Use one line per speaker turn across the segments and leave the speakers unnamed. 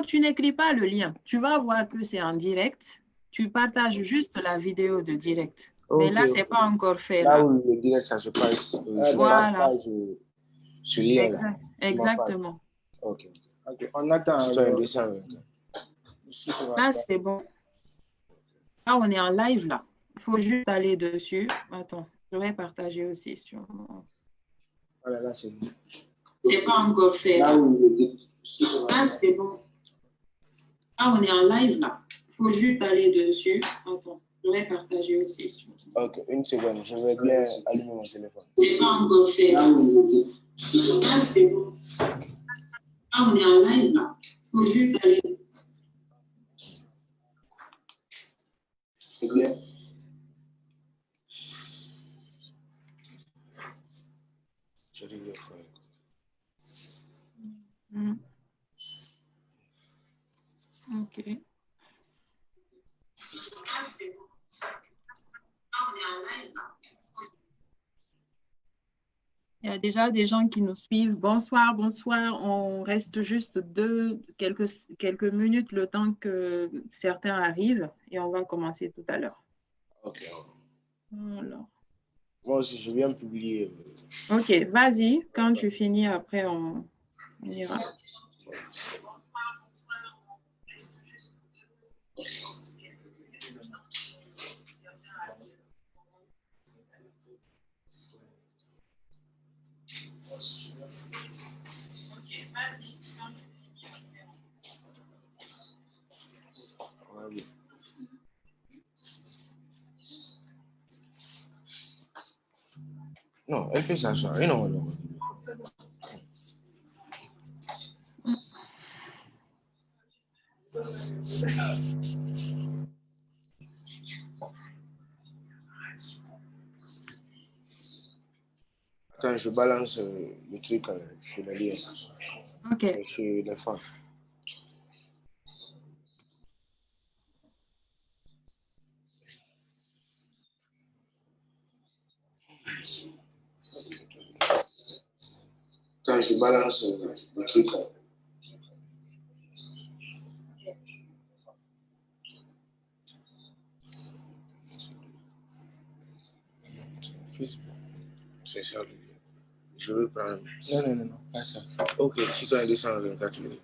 tu n'écris pas le lien. Tu vas voir que c'est en direct. Tu partages juste la vidéo de direct. Mais là, ce n'est pas encore fait.
Là où le direct, ça se passe,
voilà.
Passe pas sur lien.
Exactement.
Ok. On attend.
Là, c'est bon. Là, on est en live, là. Il faut juste aller dessus. Attends, je vais partager aussi sur...
Voilà, là, c'est bon.
C'est pas encore fait. Là, c'est bon. Là, on est en live, là. Il faut juste aller dessus. Attends, je vais partager aussi sur...
Ok, une seconde. Je vais bien allumer mon téléphone.
C'est pas encore fait. Là, c'est bon. Là, on est en live, là. Il faut juste aller...
C'est clair. Je vais le faire.
Ok. Il y a déjà des gens qui nous suivent. Bonsoir, bonsoir. On reste juste quelques minutes le temps que certains arrivent et on va commencer tout à l'heure.
Ok.
Alors.
Moi aussi, je viens publier.
Ok, vas-y. Quand tu finis, après, on ira.
Non, elle fait s'asseoir. Et non, non. Attends, je balance le truc sur le lien.
Ok.
Sur les femmes. Attends, je balance le truc. C'est ça. Je veux prendre. Non, pas ça. Ok, si tu as 224 minutes.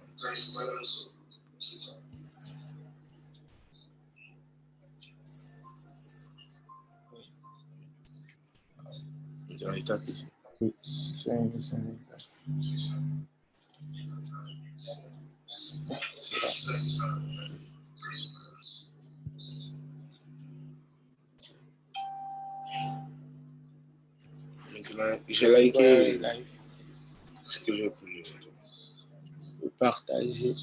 Il tape ici. Oui, tu as 224. Maintenant, j'ai liké le live. Ce que j'ai voulu. Partager.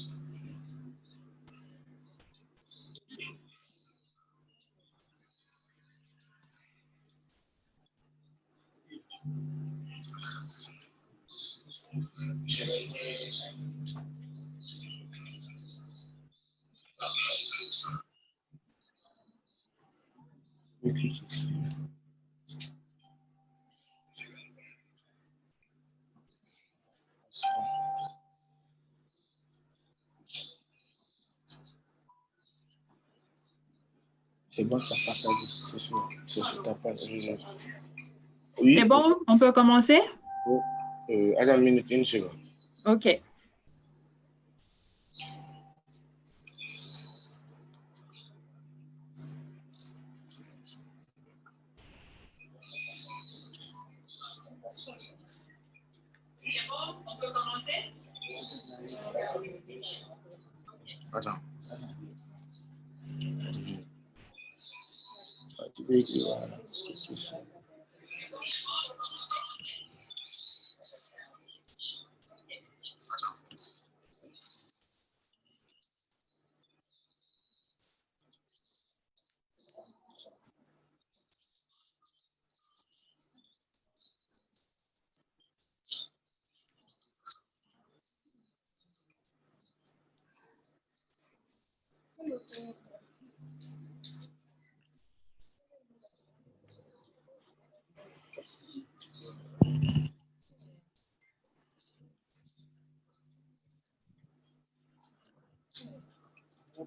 C'est bon, ça partage. C'est sur ta page. Oui.
C'est bon, on peut commencer?
Attends une seconde.
Ok. C'est bon, on peut commencer?
Attends. Tu peux écrire, voilà. C'est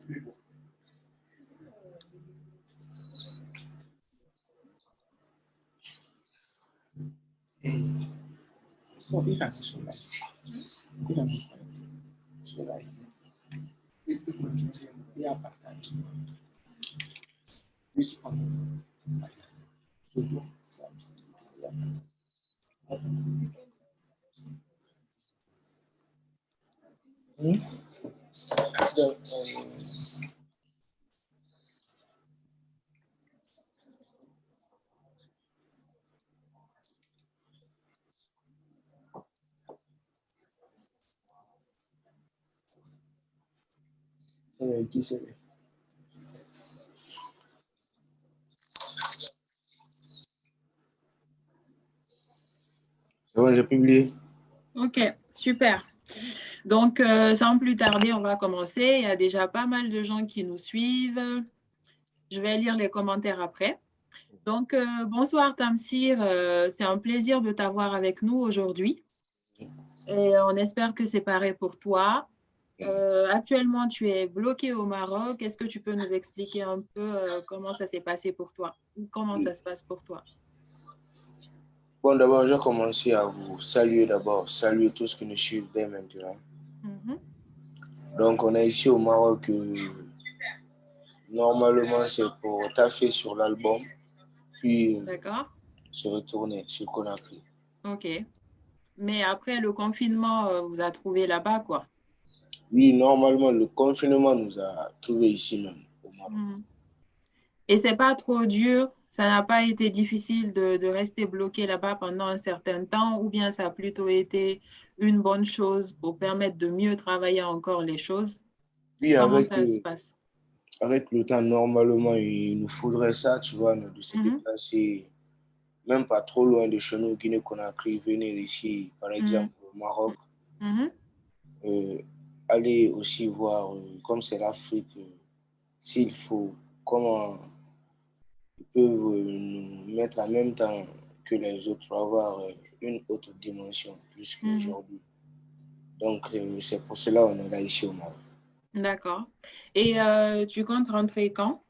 bon, j'ai publié.
Ok, super. Donc, sans plus tarder, on va commencer. Il y a déjà pas mal de gens qui nous suivent. Je vais lire les commentaires après. Donc, bonsoir Tamsir. C'est un plaisir de t'avoir avec nous aujourd'hui. Et on espère que c'est pareil pour toi. Actuellement, tu es bloqué au Maroc. Est-ce que tu peux nous expliquer un peu comment ça s'est passé pour toi? Ou comment ça se passe pour toi?
Bon, d'abord, je vais commencer à vous saluer d'abord, saluer tous ceux qui nous suivent dès maintenant. Donc, on est ici au Maroc. Normalement, c'est pour taffer sur l'album, puis se retourner sur Conakry.
Ok. Mais après, le confinement vous a trouvé là-bas, quoi?
Oui, normalement, le confinement nous a trouvés ici même, au Maroc.
Et c'est pas trop dur? Ça n'a pas été difficile de rester bloqué là-bas pendant un certain temps, ou bien ça a plutôt été une bonne chose pour permettre de mieux travailler encore les choses?
Oui,
Comment ça se passe?
Avec le temps, normalement, il nous faudrait ça, tu vois, de se déplacer, même pas trop loin de chez nous, Guinée-Conakry, venir ici, par exemple, au Maroc. Aller aussi voir, comme c'est l'Afrique, s'il faut, comment ils peuvent nous mettre en même temps que les autres pour avoir une autre dimension plus qu'aujourd'hui. Donc, c'est pour cela qu'on est là ici au Maroc.
D'accord. Et tu comptes rentrer quand?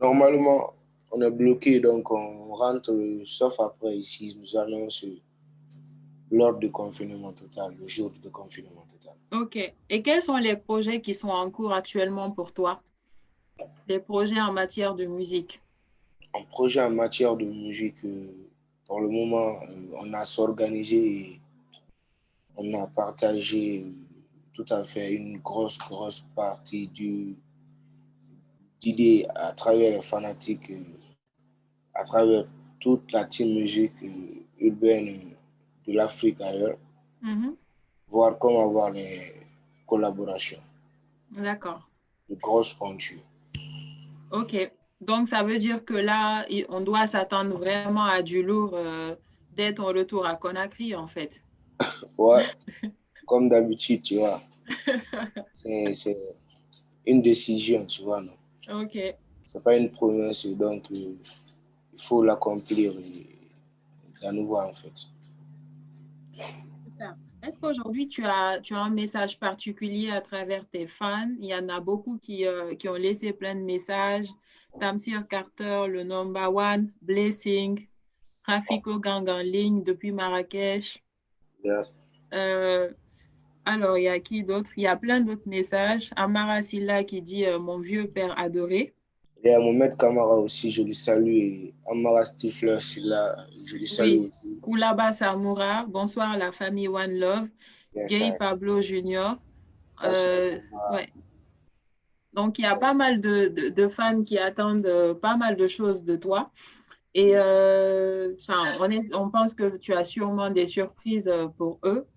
Normalement, on est bloqué, donc on rentre, sauf après ici, nous annoncent l'ordre de confinement total, le jour de confinement total.
Ok. Et quels sont les projets qui sont en cours actuellement pour toi? Les projets en matière de musique?
Un projet en matière de musique, pour le moment, on a s'organisé et on a partagé tout à fait une grosse partie d'idées à travers les fanatiques, à travers toute la team musique urbaine de l'Afrique ailleurs, voir comment avoir les collaborations.
D'accord.
De grosses pointures.
Ok. Donc, ça veut dire que là, on doit s'attendre vraiment à du lourd dès ton retour à Conakry, en fait.
Ouais, comme d'habitude, tu vois. C'est une décision, tu vois, non?
Ok.
C'est pas une promesse, donc il faut l'accomplir à nouveau, en fait.
Super. Est-ce qu'aujourd'hui, tu as un message particulier à travers tes fans? Il y en a beaucoup qui ont laissé plein de messages. Tamsir Carter, le number one, Blessing, Trafico Gang en ligne depuis Marrakech.
Yeah.
Alors, il y a qui d'autre? Il y a plein d'autres messages. Amara Silla qui dit mon vieux père adoré.
Il y a Mohamed Kamara aussi, je le salue. Et Amara Stifler, Silla, je le salue aussi.
Koulaba Samoura, bonsoir la famille One Love. Gay Pablo Junior. Ouais. Donc, il y a pas mal de fans qui attendent pas mal de choses de toi. Et on pense que tu as sûrement des surprises pour eux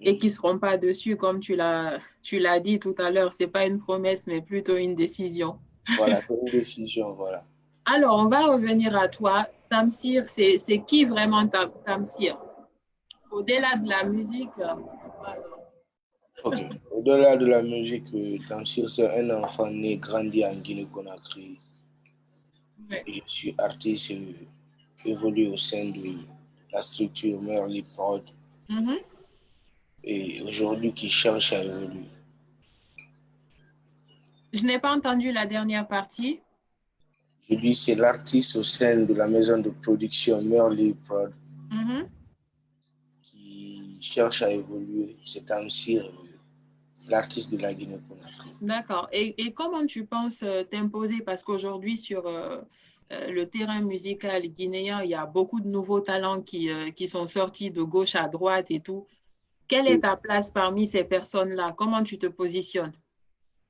et qui ne seront pas dessus, comme tu l'as dit tout à l'heure. Ce n'est pas une promesse, mais plutôt une décision.
Voilà, c'est une décision, voilà.
Alors, on va revenir à toi. Tamsir, c'est qui vraiment Tamsir? Au-delà de la musique,
Ok. Au-delà de la musique, Tamsir, c'est un enfant né, grandi en Guinée-Conakry.
ouais.
Je suis artiste évolue au sein de la structure Merly Prod et aujourd'hui qui cherche à évoluer.
Je n'ai pas entendu la dernière partie.
Je dis c'est l'artiste au sein de la maison de production Merly Prod qui cherche à évoluer. C'est Tamsir, l'artiste de la Guinée-Conakry.
D'accord. Et comment tu penses t'imposer? Parce qu'aujourd'hui, sur le terrain musical guinéen, il y a beaucoup de nouveaux talents qui sont sortis de gauche à droite et tout. Quelle est
Et
ta place parmi ces personnes-là? Comment tu te positionnes?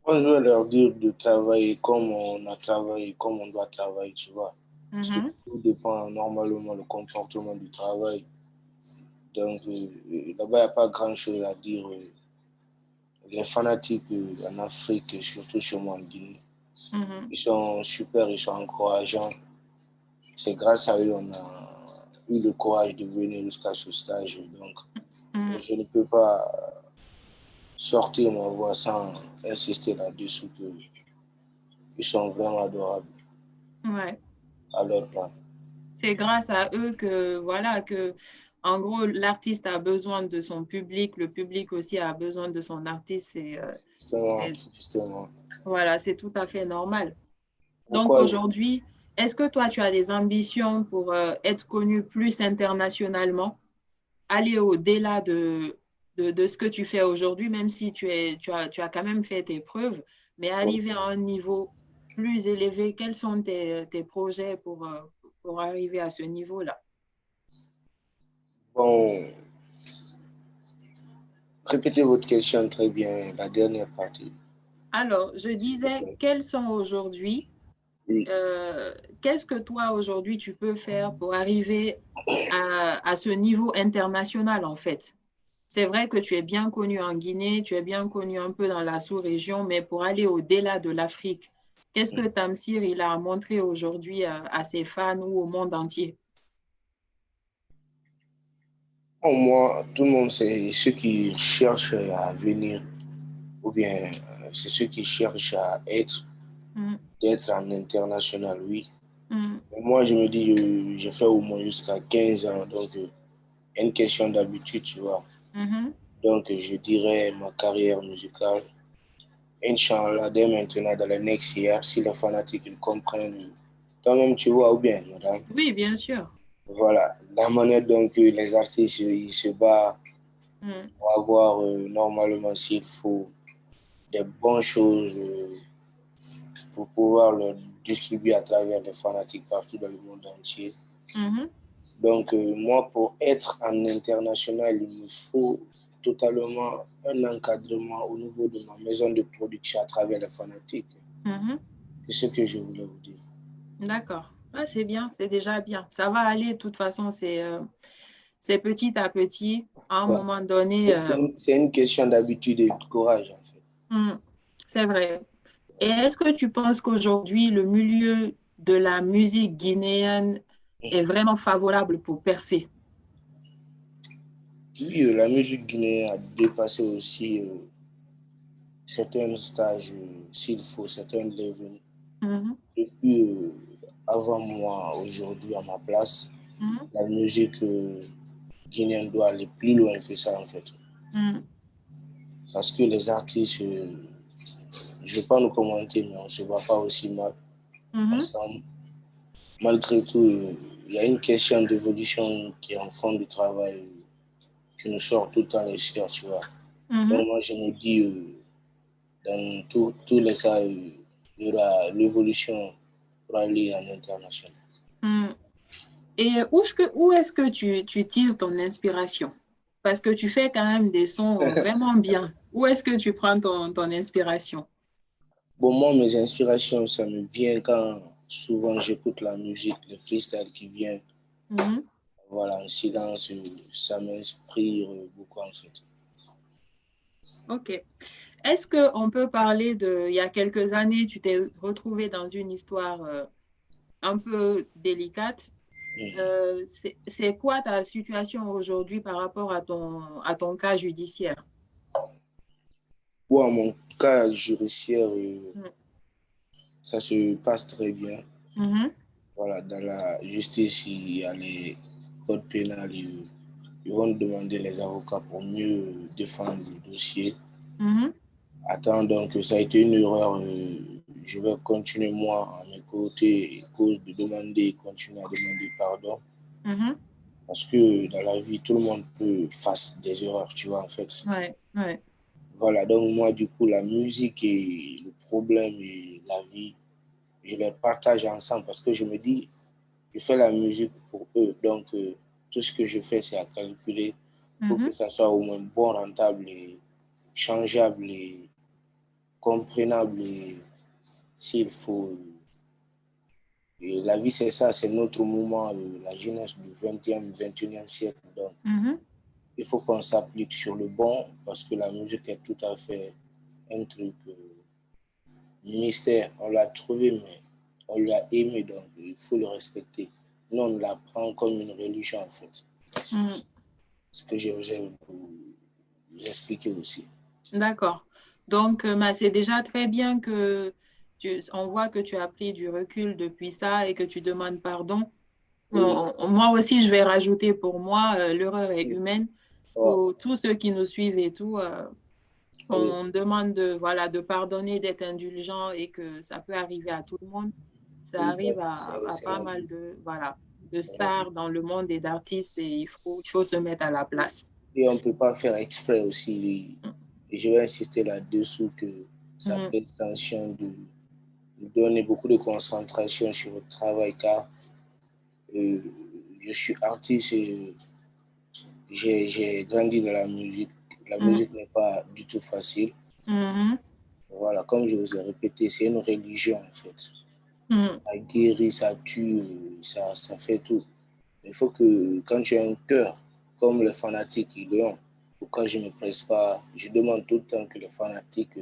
moi, je vais leur dire de travailler comme on a travaillé, comme on doit travailler, tu vois. Parce que tout dépend normalement du comportement du travail. Donc, là-bas, il n'y a pas grand-chose à dire. Les fanatiques en Afrique, surtout chez moi en Guinée, ils sont super, ils sont encourageants. C'est grâce à eux qu'on a eu le courage de venir jusqu'à ce stage. Donc, je ne peux pas sortir ma voix sans insister là-dessus qu'ils sont vraiment adorables
Ouais.
à leur plan.
C'est grâce à eux que, voilà, que, en gros, l'artiste a besoin de son public, le public aussi a besoin de son artiste.
Justement.
Voilà, c'est tout à fait normal. Donc
Pourquoi?
aujourd'hui, est-ce que toi, tu as des ambitions pour être connu plus internationalement, aller au-delà de ce que tu fais aujourd'hui, même si tu as quand même fait tes preuves, mais arriver à un niveau plus élevé, quels sont tes projets pour arriver à ce niveau-là?
Bon, répétez votre question très bien, la dernière partie.
Alors, je disais, quels sont aujourd'hui,
Oui.
qu'est-ce que toi aujourd'hui tu peux faire pour arriver à ce niveau international en fait? C'est vrai que tu es bien connu en Guinée, tu es bien connu un peu dans la sous-région, mais pour aller au-delà de l'Afrique, qu'est-ce que Tamsir il a montré aujourd'hui à ses fans ou au monde entier?
Bon, moi, tout le monde, c'est ceux qui cherchent à venir, ou bien c'est ceux qui cherchent à être, d'être en international, oui. Mais moi, je me dis, j'ai fait au moins jusqu'à 15 ans, donc une question d'habitude, tu vois. Donc, je dirais ma carrière musicale, Inch'Allah, dès maintenant, dans les next year, si les fanatiques ils comprennent, toi-même, tu vois, ou bien, madame.
Oui, bien sûr.
Voilà, la manière dont les artistes ils se battent pour avoir normalement, s'il faut, des bonnes choses pour pouvoir le distribuer à travers les fanatiques partout dans le monde entier. Donc, moi, pour être en international, il me faut totalement un encadrement au niveau de ma maison de production à travers les fanatiques. C'est ce que je voulais vous dire.
D'accord. Ah, c'est bien, c'est déjà bien. Ça va aller, de toute façon, c'est petit à petit. À un
Ouais.
moment donné,
C'est une question d'habitude et de courage, en fait.
c'est vrai. Et est-ce que tu penses qu'aujourd'hui, le milieu de la musique guinéenne est vraiment favorable pour percer?
Oui, la musique guinéenne a dépassé aussi certains stages, s'il faut, certains levels. Depuis avant moi, aujourd'hui, à ma place, la musique guinéenne doit aller plus loin que ça, en fait. Parce que les artistes, je ne vais pas nous commenter, mais on ne se voit pas aussi mal ensemble. Malgré tout, il y a une question d'évolution qui est en fond du travail, qui nous sort tout le temps les chairs, tu vois. Donc moi, je me dis, dans tous les cas, il y aura l'évolution pour aller en international.
Et où est-ce que tu tires ton inspiration? Parce que tu fais quand même des sons vraiment bien. Où est-ce que tu prends ton inspiration?
Bon, moi, mes inspirations, ça me vient quand souvent j'écoute la musique, le freestyle qui vient. Voilà, en silence, ça m'inspire beaucoup en fait.
OK. Est-ce qu'on peut parler de, il y a quelques années, tu t'es retrouvé dans une histoire un peu délicate. C'est quoi ta situation aujourd'hui par rapport à ton cas judiciaire?
Bon, mon cas judiciaire, ça se passe très bien. Voilà, dans la justice, il y a les codes pénals, ils vont demander les avocats pour mieux défendre le dossier. Attends, donc ça a été une erreur. Je vais continuer moi à mes côtés, cause de demander, continuer à demander pardon.
Mhm.
Parce que dans la vie, tout le monde peut faire des erreurs, tu vois, en fait.
Ouais, ouais.
Voilà, donc moi, du coup, la musique et le problème et la vie, je les partage ensemble parce que je me dis, je fais la musique pour eux. Donc, tout ce que je fais, c'est à calculer pour que
Mhm.
ça soit au moins bon, rentable et changeable et comprenable. Et s'il faut. Et la vie, c'est ça, c'est notre moment, la jeunesse du 20e, 21e siècle. Donc,
Mhm.
il faut qu'on s'applique sur le bon parce que la musique est tout à fait un truc mystère. On l'a trouvé, mais on l'a aimé, donc il faut le respecter. Nous, on la prend comme une religion, en fait.
Mhm.
Ce que je vais vous expliquer aussi.
D'accord. Donc, c'est déjà très bien que on voit que tu as pris du recul depuis ça et que tu demandes pardon.
Oui,
Moi aussi, je vais rajouter pour moi, l'erreur est
oui,
humaine.
oh,
Pour tous ceux qui nous suivent et tout,
oui,
on demande de, voilà, de pardonner, d'être indulgent et que ça peut arriver à tout le monde. Ça
oui,
arrive à
c'est
pas
la
mal
vie.
de, voilà, de
C'est la vie.
stars dans le monde et d'artistes et il faut se mettre à la place.
Et on ne peut pas faire exprès aussi. Et je vais insister là-dessous que ça
Mhm.
fait tension de donner beaucoup de concentration sur le travail car euh, je suis artiste et j'ai grandi dans la musique. La
Mhm.
musique n'est pas du tout facile.
Mhm.
Voilà, comme je vous ai répété, c'est une religion en fait.
Mhm.
Ça guérit, ça tue, ça fait tout. Il faut que quand tu as un cœur, comme les fanatiques ils l'ont, pourquoi je ne me presse pas, je demande tout le temps que les fanatiques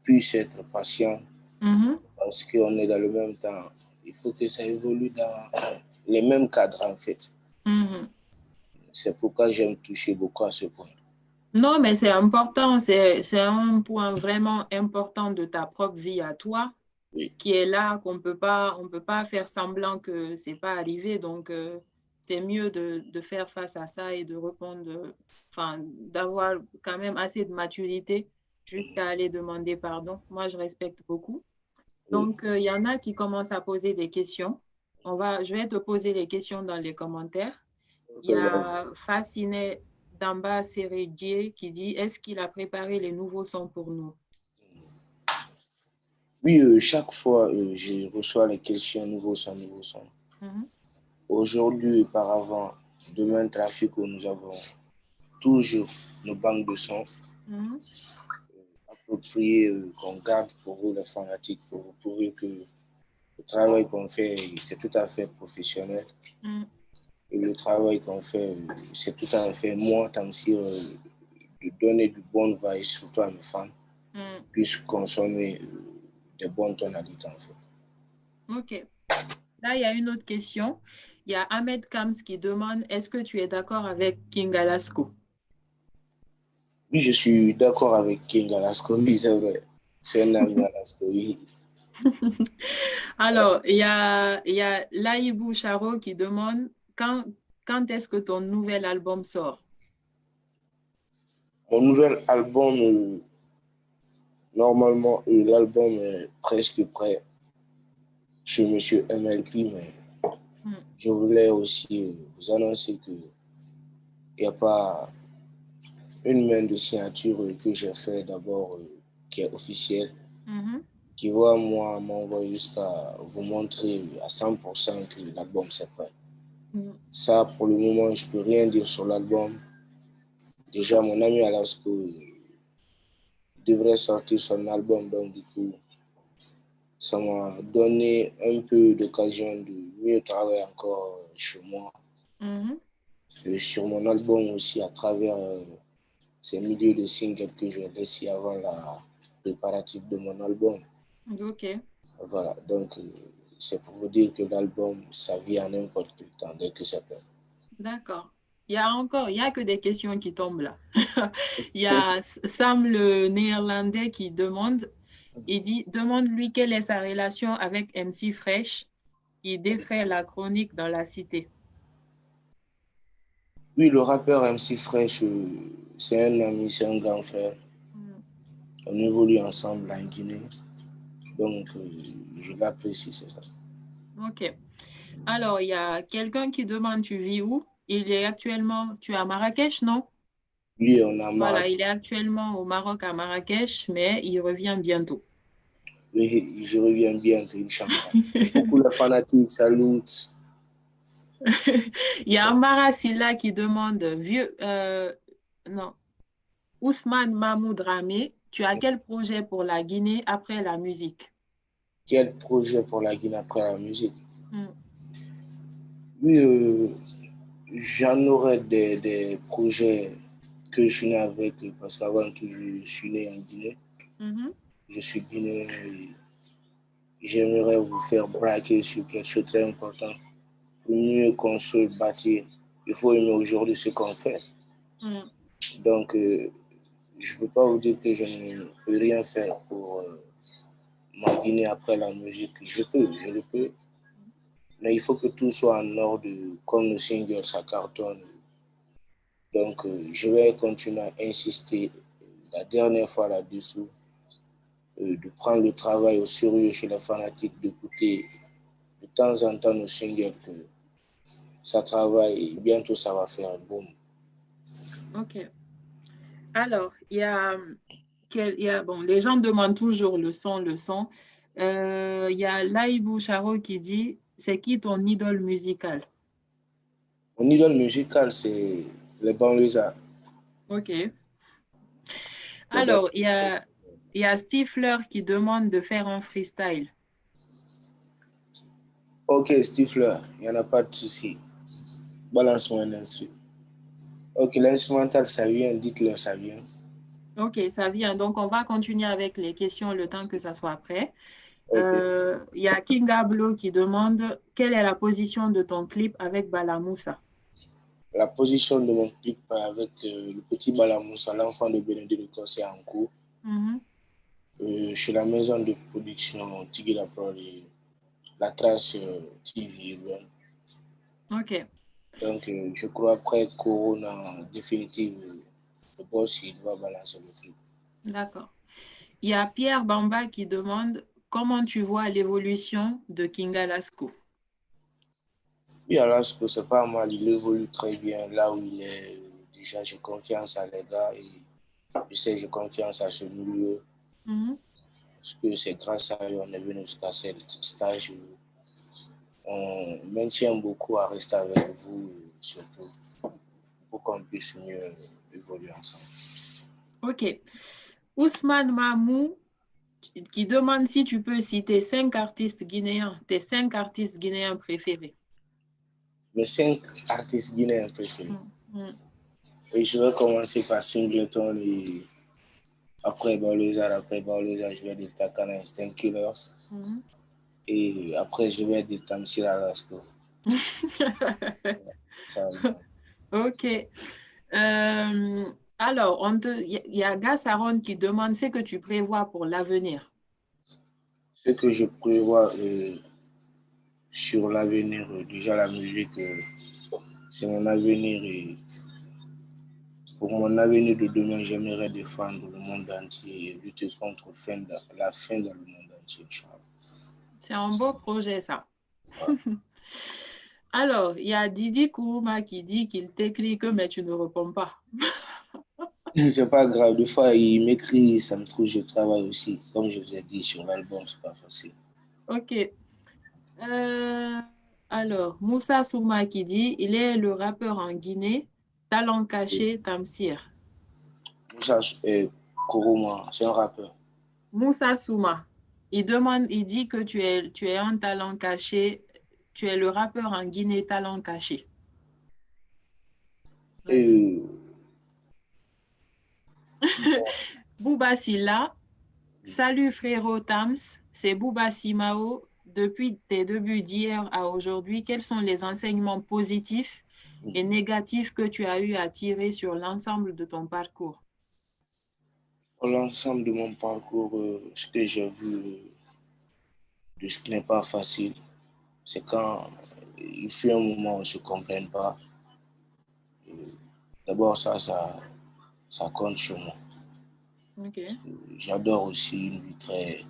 puissent être patients
Mhm.
parce qu'on est dans le même temps. Il faut que ça évolue dans les mêmes cadres en fait.
Mhm.
C'est pourquoi j'aime toucher beaucoup à ce point.
Non, mais c'est important, c'est un point vraiment important de ta propre vie à toi
Oui,
qui est là, on peut pas faire semblant que c'est pas arrivé. Donc, c'est mieux de faire face à ça et de répondre, enfin, d'avoir quand même assez de maturité jusqu'à aller demander pardon. Moi, je respecte beaucoup.
oui.
Donc, il y en a qui commencent à poser des questions. Je vais te poser les questions dans les commentaires. Il y a Fasciné Damba Seredie qui dit, est-ce qu'il a préparé les nouveaux sons pour nous?
Oui, chaque fois, je reçois les questions nouveaux sons, nouveaux sons.
Mhm.
Aujourd'hui, auparavant, demain, trafic, où nous avons toujours nos banques de sons
Mhm.
appropriées qu'on garde pour vous, les fanatiques, pour vous prouver que le travail qu'on fait, c'est tout à fait professionnel.
Mhm.
Et le travail qu'on fait, c'est tout à fait moi, Tamsir, de donner du bon vibe, surtout à mes fans,
Mhm.
puissent consommer des bonnes tonalités, en fait.
OK. Là, il y a une autre question. Il y a Ahmed Kams qui demande, est-ce que tu es d'accord avec King Alasco?
Oui, je suis d'accord avec King Alasco, oui, c'est vrai. C'est un ami Alasco, oui.
Alors, il y a Laïbou Charo qui demande, quand est-ce que ton nouvel album sort?
Mon nouvel album, normalement, l'album est presque prêt chez Monsieur MLP, mais
Hmm.
je voulais aussi vous annoncer qu'il n'y a pas une main de signature que j'ai fait d'abord, qui est officielle,
Mhm.
qui va, moi, m'envoyer jusqu'à vous montrer à 100% que l'album c'est prêt.
Hmm.
Ça, pour le moment, je ne peux rien dire sur l'album. Déjà, mon ami Alasco devrait sortir son album, donc du coup, ça m'a donné un peu d'occasion de mieux travailler encore sur moi
Mhm.
et sur mon album aussi à travers ces milieux de singles que j'ai laissés avant la préparatif de mon album.
OK,
Voilà, donc c'est pour vous dire que l'album, ça vient à n'importe quel temps, dès que c'est prêt.
d'accord. Il y a que des questions qui tombent là. Il y a Sam le Néerlandais qui demande, il dit, demande-lui quelle est sa relation avec MC Fresh qui défrait la chronique dans la cité.
Oui, le rappeur MC Fresh, c'est un ami, c'est un grand frère.
Hmm.
On évolue ensemble en Guinée. Donc, je l'apprécie, c'est ça.
OK. Alors, il y a quelqu'un qui demande, tu vis où? Il est actuellement, tu es à Marrakech, non?
Lui, on a
Voilà,
Marrakech.
il est actuellement au Maroc, à Marrakech, mais il revient bientôt.
Oui, je reviens bientôt, Inch'Allah. Beaucoup de fanatiques salutent.
Il y a Amara Silla qui demande, non, Ousmane Mahmoud Ramé, tu as quel projet pour la Guinée après la musique?
Quel projet pour la Guinée après la musique?
Mm.
Oui, j'en aurais des projets que je suis né avec, parce qu'avant tout, je suis né en Guinée.
Mhm.
Je suis guinéen et j'aimerais vous faire braquer sur quelque chose de très important. Pour mieux construire, bâtir, il faut aimer aujourd'hui ce qu'on fait.
Mm.
Donc, je ne peux pas vous dire que je ne peux rien faire pour ma Guinée après la musique. Je le peux. Mais il faut que tout soit en ordre, comme le single, ça cartonne. Donc, je vais continuer à insister la dernière fois là-dessous, de prendre le travail au sérieux chez les fanatiques, d'écouter de temps en temps nos singles, que ça travaille et bientôt ça va faire boum.
OK. Alors, bon, les gens demandent toujours le son, le son. Il y a Laïbou Charo qui dit, c'est qui ton idole musicale?
Mon idole musicale, c'est les banlieusards.
OK.
Les gars.
Alors, il y a Steve Fleur qui demande de faire un freestyle.
Ok, Stifler, il n'y en a pas de souci. Balance-moi un instru. Ok, l'instrumental, ça vient, dites-leur, ça vient.
OK, ça vient. Donc, on va continuer avec les questions le temps que ça soit prêt.
Ok.
Il y a Kinga Blo qui demande, quelle est la position de ton clip avec Balamoussa?
La position de mon clip avec le petit Balamoussa, l'enfant de Bénédicte de Cossé en cours,
Mhm.
chez la maison de production Tigui La Prod et la trace TV urbaine.
OK,
Donc, je crois après Corona définitive, le boss, il va balancer le truc.
d'accord. Il y a Pierre Bamba qui demande, comment tu vois l'évolution de Kinga Lasco?
Oui, alors, c'est pas mal, il évolue très bien là où il est. Déjà, j'ai confiance à les gars et je sais, j'ai confiance à ce milieu.
Mhm.
Parce que c'est grâce à eux qu'on est venu jusqu'à ce stage. On maintient beaucoup à rester avec vous, surtout pour qu'on puisse mieux évoluer ensemble.
OK. Ousmane Mamou qui demande si tu peux citer 5 artistes guinéens, tes 5 artistes guinéens préférés.
Mes 5 artistes guinéens préférés.
Mm, mm.
Et je vais commencer par Singleton et après Baleza, je vais dire Takana Instinct Killers.
Mhm.
Et après, je vais dire Tamsir Alasko. Ça,
OK. Alors, il y a Gassaron qui demande ce que tu prévois pour l'avenir.
ce que je prévois sur l'avenir, déjà la musique, c'est mon avenir et pour mon avenir de demain, j'aimerais défendre le monde entier et lutter contre la faim dans le monde entier.
C'est un beau projet, ça.
Voilà.
Alors, il y a Didi Kourouma qui dit qu'il t'écrit que mais tu ne réponds pas.
C'est pas grave, des fois il m'écrit, ça me trouve, je travaille aussi. Comme je vous ai dit sur l'album, c'est pas facile.
OK. Euh, alors, Moussa Souma qui dit, il est le rappeur en Guinée, talent caché, Tamsir.
Moussa Kourouma, c'est un rappeur.
Moussa Souma, il dit que tu es un talent caché, tu es le rappeur en Guinée, talent caché. Ouais.
Et,
Bouba Silla, salut frérot Tams, c'est Bouba Simao. Depuis tes débuts d'hier à aujourd'hui, quels sont les enseignements positifs et négatifs que tu as eu à tirer sur l'ensemble de ton parcours?
pour l'ensemble de mon parcours, ce que j'ai vu de ce qui n'est pas facile, c'est quand il fait un moment où on ne se comprenne pas. D'abord, ça compte sur moi.
Ok.
J'adore aussi une vie très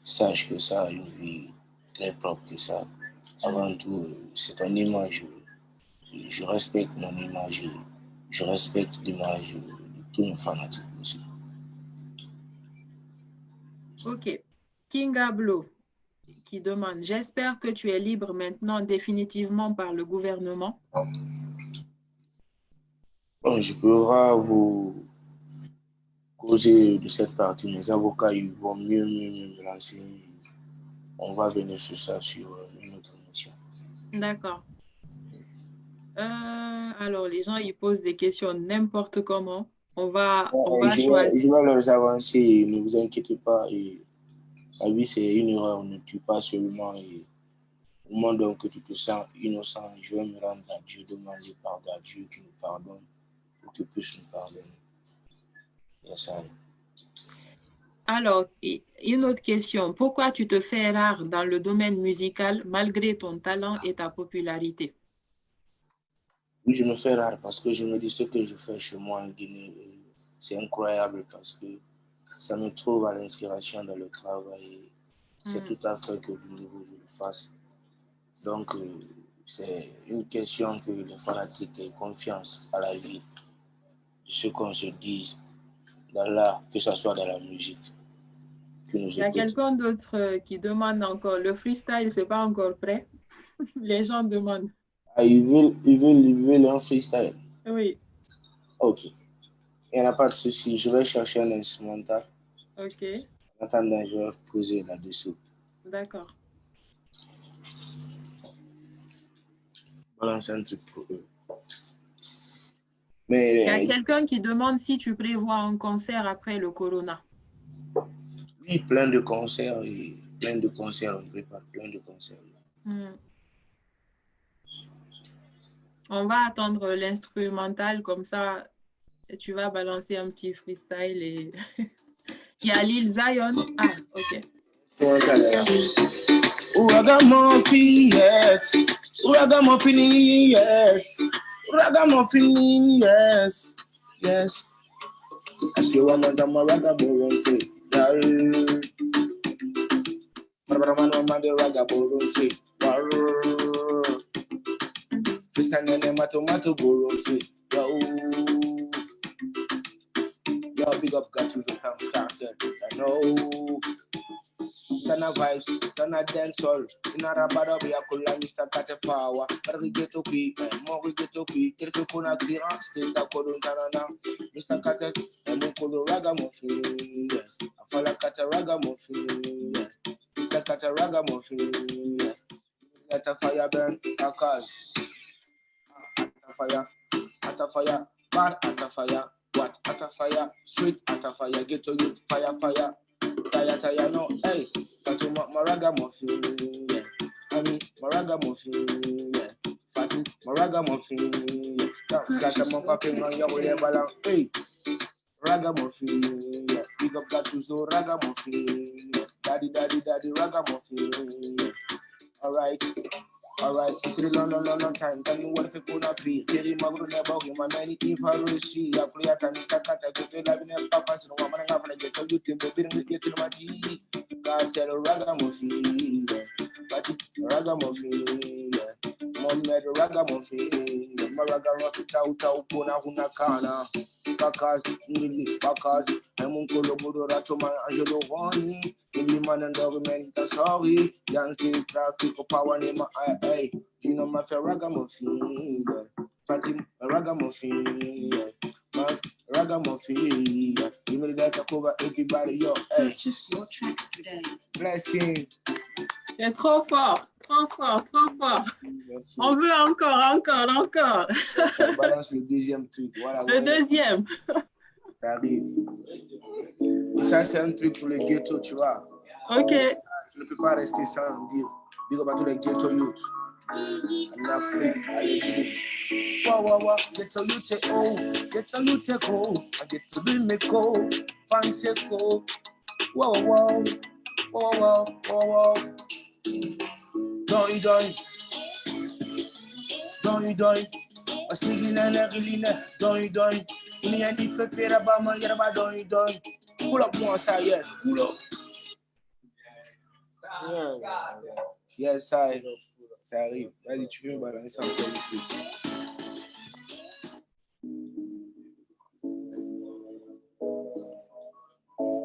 sage que ça, une vie très propre que ça. Avant tout, c'est ton image. Je respecte mon image. Je respecte l'image de tous mes fanatiques aussi.
Ok. Kinga Blo qui demande, j'espère que tu es libre maintenant définitivement par le gouvernement.
Bon, je pourrais vous causer de cette partie. Mes avocats, ils vont mieux me renseigner. On va venir sur ça sur une autre émission.
D'accord. Alors, les gens, ils posent des questions n'importe comment. On va choisir.
Je vais leur avancer, ne vous inquiétez pas. La vie, c'est une erreur, on ne tue pas seulement. Et au moment donc que tu te sens innocent, je vais me rendre à Dieu, demander pardon à Dieu qui nous pardonne pour qu'il puisse nous pardonner. Et ça.
Alors, une autre question. Pourquoi tu te fais rare dans le domaine musical malgré ton talent et ta popularité?
Oui, je me fais rare parce que je me dis ce que je fais chez moi en Guinée, c'est incroyable parce que ça me trouve à l'inspiration dans le travail. C'est tout à fait que du nouveau je le fasse. Donc, c'est une question que les fanatiques aient confiance à la vie, ce qu'on se dit dans l'art, que ce soit dans la musique.
Il y a quelqu'un d'autre qui demande encore, le freestyle, c'est pas encore prêt? Les gens demandent.
Ah, ils veulent un freestyle?
Oui.
Ok. Il n'y en a pas de souci. Je vais chercher un instrumental.
Ok.
En attendant, je vais poser là-dessous.
D'accord.
Balance un truc pour eux.
Il y a quelqu'un qui demande si tu prévois un concert après le corona.
Oui, plein de concerts. On prépare plein de concerts.
On va attendre l'instrumental, comme ça, tu vas balancer un petit freestyle. Et il y a Lil Zion. Ah, ok.
Ragamuffin, yes. Ragamuffin, yes. Ragamuffin, yes. Yes. Est-ce que on entend ma ragamuffin? Yo, big up, got you some started. I know. Tana vibes, tana dancehall. Inara bada be akula Mr. Kate power. But we get to be, more we get to be. If you kuna clear, stay that kodun tana. Mr. Kate, mukulu ragamuffin, yes. Afala Kate ragamuffin, yes. Mr. Kate ragamuffin, yes. Let a fire burn, cause at a fire, bad at a fire, what at a fire, street at a fire, get to youth, fire, tire, no, hey, Fatu Maragamuffin, yeah. I mean, Maragamuffin, yeah. Fatu Maragamuffin, yeah. That's got a mom popping on your way, balang, hey. Ragamuffin, yeah. Big up that you so Ragamuffin, yeah. Daddy, Ragamuffin, yeah. Alright, it's been a long time. Tell me what if it could not be. Jerry Magro never him, my many if I see. I play at time, Mr. Kata, get to live in a papa, so I'm going to get to you, Tim, but didn't get to my tea. God tell a ragamuffin, but ragamuffin, Mom made a ragamuffin, Maraga Tauta, Puna Hunakana, Bakas, I'm Uncle Ratoma, Angelo Wani, man and dog man, sorry, dance the traffic of power name, hey, you know my ragamuffin, Fatim, ragamuffin, ragamuffin, you will let a cover everybody, yo, hey.
Purchase your tracks today.
Blessing.
C'est trop fort. Merci. On veut encore.
On balance le deuxième truc, voilà.
Le deuxième.
Ça arrive. Et ça, c'est un truc pour le ghetto, tu vois.
Ok.
Je ne peux pas rester sans dire. Big up à tous les ghetto youth. En Afrique, à l'exil. Wow, ghetto youth, oh. Ghetto youth, oh. Ghetto youth, oh. Fancy, oh. Wow. Don't you. A singing and a really don't you. Pull up more side, yes. Pull up. Yes, ça arrive. Vas-y, tu peux me balancer un peu ici.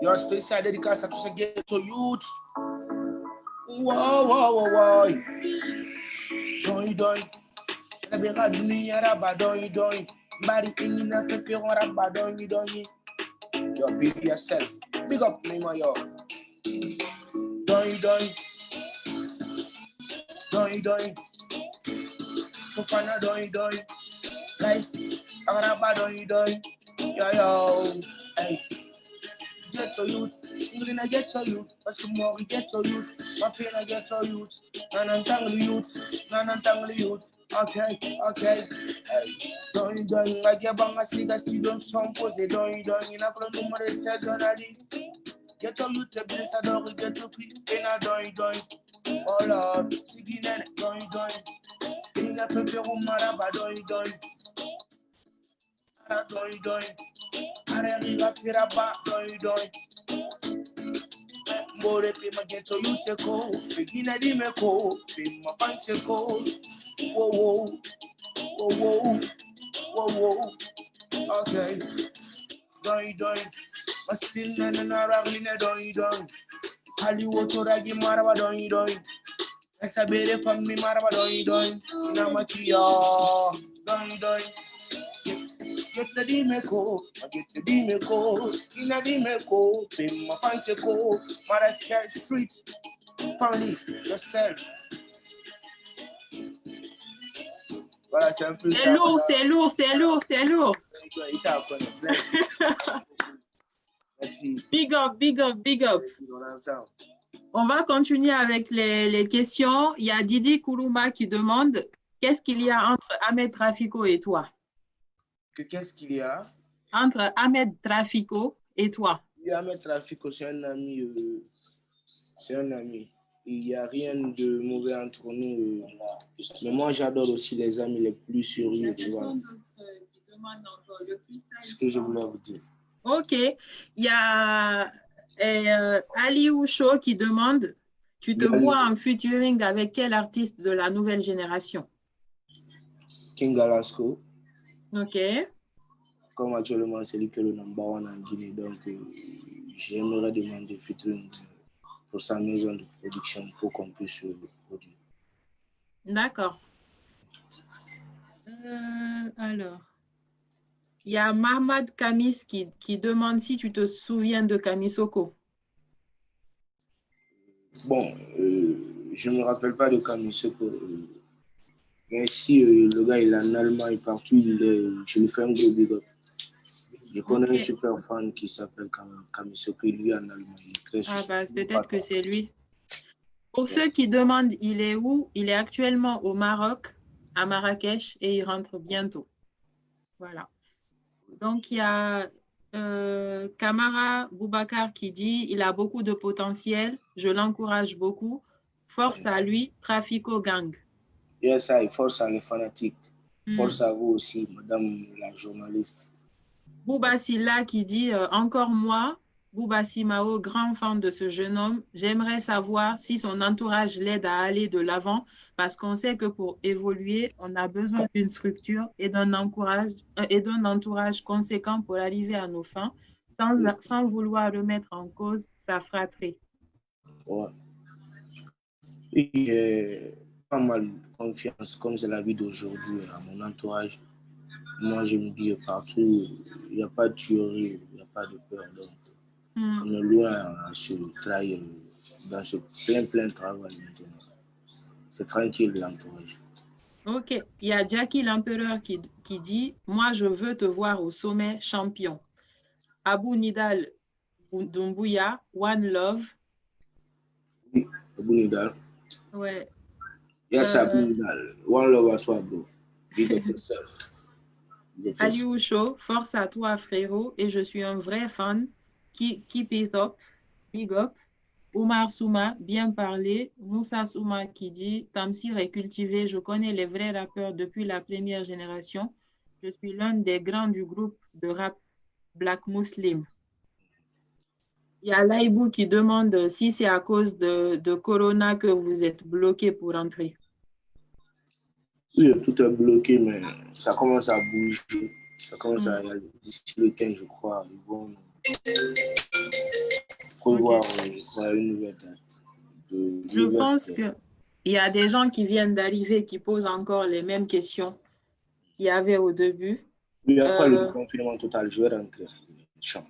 Your spécial dédicace à tous ces ghetto youth. Wow. Doi. La bera dunia raba doi. Bari inina feferon raba doi. Yo, big yourself. Big up me, my yo. Doi. Fofana doi. Life, raba doi. Yo. Hey. Ghetto youth, England I ghetto youth, Pasumori ghetto youth, Mapina ghetto youth, Nanantangle youth, okay, hey, don't, I get bang a cigar, you don't some pose, don't, in a club number seasonally, ghetto youth, a bliss, I don't get to quick, and I don't, all up, singing and don't, in a paper maraba, don't, Areri Firaba, don't. More pima ghetto you take go, begin a dimeko, pima fancy go. Whoa. Okay, don't. But still, Nana, don't. Hollywood to Ragi Maraba, don't. As a baby from me, Maraba, don't. Namakia, don't. Get the dimeko, in a dimeko, pin my fancy go, Marrakech Street, family, yourself. Voilà, c'est un peu
c'est lourd, c'est lourd.
Merci.
Big up. On va continuer avec les questions. Il y a Didi Koulouma qui demande qu'est-ce qu'il y a entre Ahmed Trafico et toi?
Qu'est-ce qu'il y a?
Entre Ahmed Trafico et toi?
Ahmed Trafico, c'est un ami. Il n'y a rien de mauvais entre nous. Mais moi, j'adore aussi les amis les plus sérieux. Tu vois. Ce que je voulais vous dire.
Ok. Il y a Ali Oucho qui demande tu te vois en featuring avec quel artiste de la nouvelle génération?
King Alasco.
Ok.
Comme actuellement, c'est lui qui est le number one en Guinée. Donc, j'aimerais demander featuring pour sa maison de production pour qu'on puisse le produire.
D'accord. Alors, il y a Mahmoud Kamis qui demande si tu te souviens de Kamisoko.
Bon, je ne me rappelle pas de Kamisoko. Mais si le gars il est en Allemagne partout, je lui fais un gros big up. Je connais un super fan qui s'appelle Kamisoko, lui en Allemagne.
Peut-être que c'est lui. Pour ceux qui demandent, il est où? Il est actuellement au Maroc, à Marrakech, et il rentre bientôt. Voilà. Donc, il y a Kamara Boubacar qui dit il a beaucoup de potentiel, je l'encourage beaucoup. Force à lui, Trafico Gang.
Yes, force à les fanatiques. Force à vous aussi, madame la journaliste.
Bouba Silla qui dit encore moi, Bouba Simao, grand fan de ce jeune homme, j'aimerais savoir si son entourage l'aide à aller de l'avant parce qu'on sait que pour évoluer, on a besoin d'une structure et d'un entourage conséquent pour arriver à nos fins sans vouloir remettre en cause sa fratrie.
Ouais. J'ai pas mal confiance, comme c'est la vie d'aujourd'hui, à mon entourage. Moi, je me dis partout, il n'y a pas de tuerie, il n'y a pas de peur. Donc, on est loin à se trahir dans ce plein de travail maintenant. C'est tranquille, l'entourage.
Ok. Il y a Jackie l'Empereur qui dit « Moi, je veux te voir au sommet champion. » Abou Nidal Doumbouya, One Love.
Oui, Abou Nidal.
Ouais.
Yes, Abou Nidal. One Love à toi, bro. Big up yourself.
Ali Oucho, force à toi, frérot, et je suis un vrai fan. Keep it up, big up. Oumar Souma, bien parlé. Moussa Souma qui dit Tamsir est cultivé, je connais les vrais rappeurs depuis la première génération. Je suis l'un des grands du groupe de rap Black Muslim. Il y a Laïbou qui demande si c'est à cause de Corona que vous êtes bloqué pour entrer.
Oui, tout est bloqué, mais ça commence à bouger. Ça commence à aller d'ici le 15, je crois. Ils vont prévoir, je crois, une nouvelle date.
Je pense qu'il y a des gens qui viennent d'arriver qui posent encore les mêmes questions qu'il y avait au début.
Oui, après le confinement total, je vais rentrer.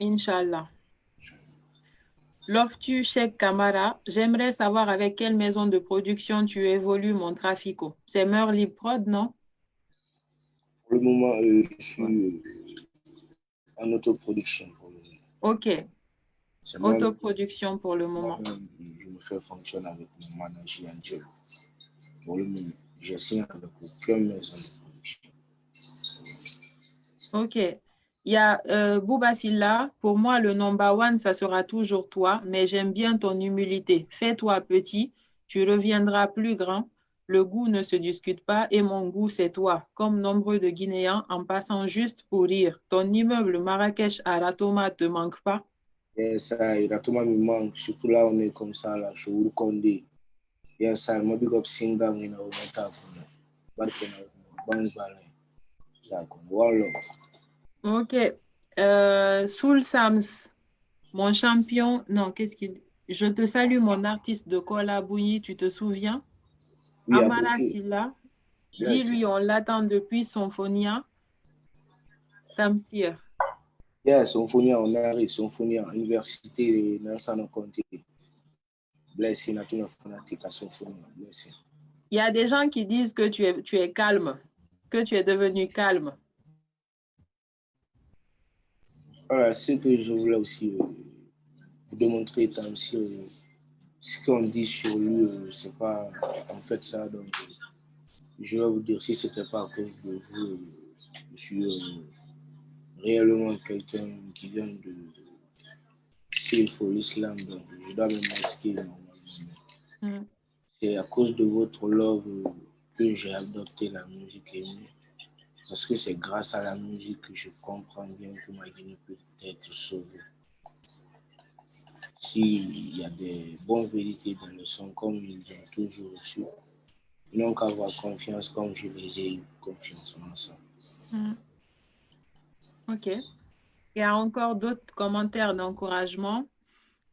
Inch'Allah. Loftu Cheikh Kamara, j'aimerais savoir avec quelle maison de production tu évolues mon trafico. C'est Meurly Prod, non?
Pour le moment, je suis en autoproduction. Pour le moment.
Ok. Autoproduction pour le moment.
Je me fais fonctionner avec mon manager Angel. Pour le moment, je signe avec aucune maison de production.
Ok. Il y a Bouba Silla. Pour moi, le number one, ça sera toujours toi, mais j'aime bien ton humilité. Fais-toi petit, tu reviendras plus grand. Le goût ne se discute pas et mon goût, c'est toi. Comme nombreux de Guinéens, en passant juste pour rire. Ton immeuble Marrakech à Ratoma te manque pas?
Et ça, Ratoma me manque. Surtout là, on est comme ça, là, chez Urukondé. Et ça, moi, big up Singa, il y a
Ok. Soul Sams, mon champion. Non, qu'est-ce qu'il dit? Je te salue, mon artiste de Kola Bouilly, tu te souviens? Oui, Amara Silla, dis-lui, on l'attend depuis Symphonia. Tamsir.
Yes, Symphonia, on arrive. Symphonia, université, Nansana Conté. Blessé, nature fanatique à Symphonia. Blessé.
Il y a des gens qui disent que tu es calme, que tu es devenu calme.
Voilà, ce que je voulais aussi vous démontrer, Tamsir, ce qu'on dit sur lui, c'est pas en fait ça. Donc, je vais vous dire, si ce n'était pas à cause de vous, je suis réellement quelqu'un qui vient de s'il faut l'islam, donc je dois me masquer normalement. C'est à cause de votre love que j'ai adopté la musique aimée. Parce que c'est grâce à la musique que je comprends bien que ma Guinée peut être sauvée. S'il y a des bonnes vérités dans le son, comme ils ont toujours reçu, ils n'ont qu'à avoir confiance comme je les ai eu confiance en ça.
Ok. Il y a encore d'autres commentaires d'encouragement.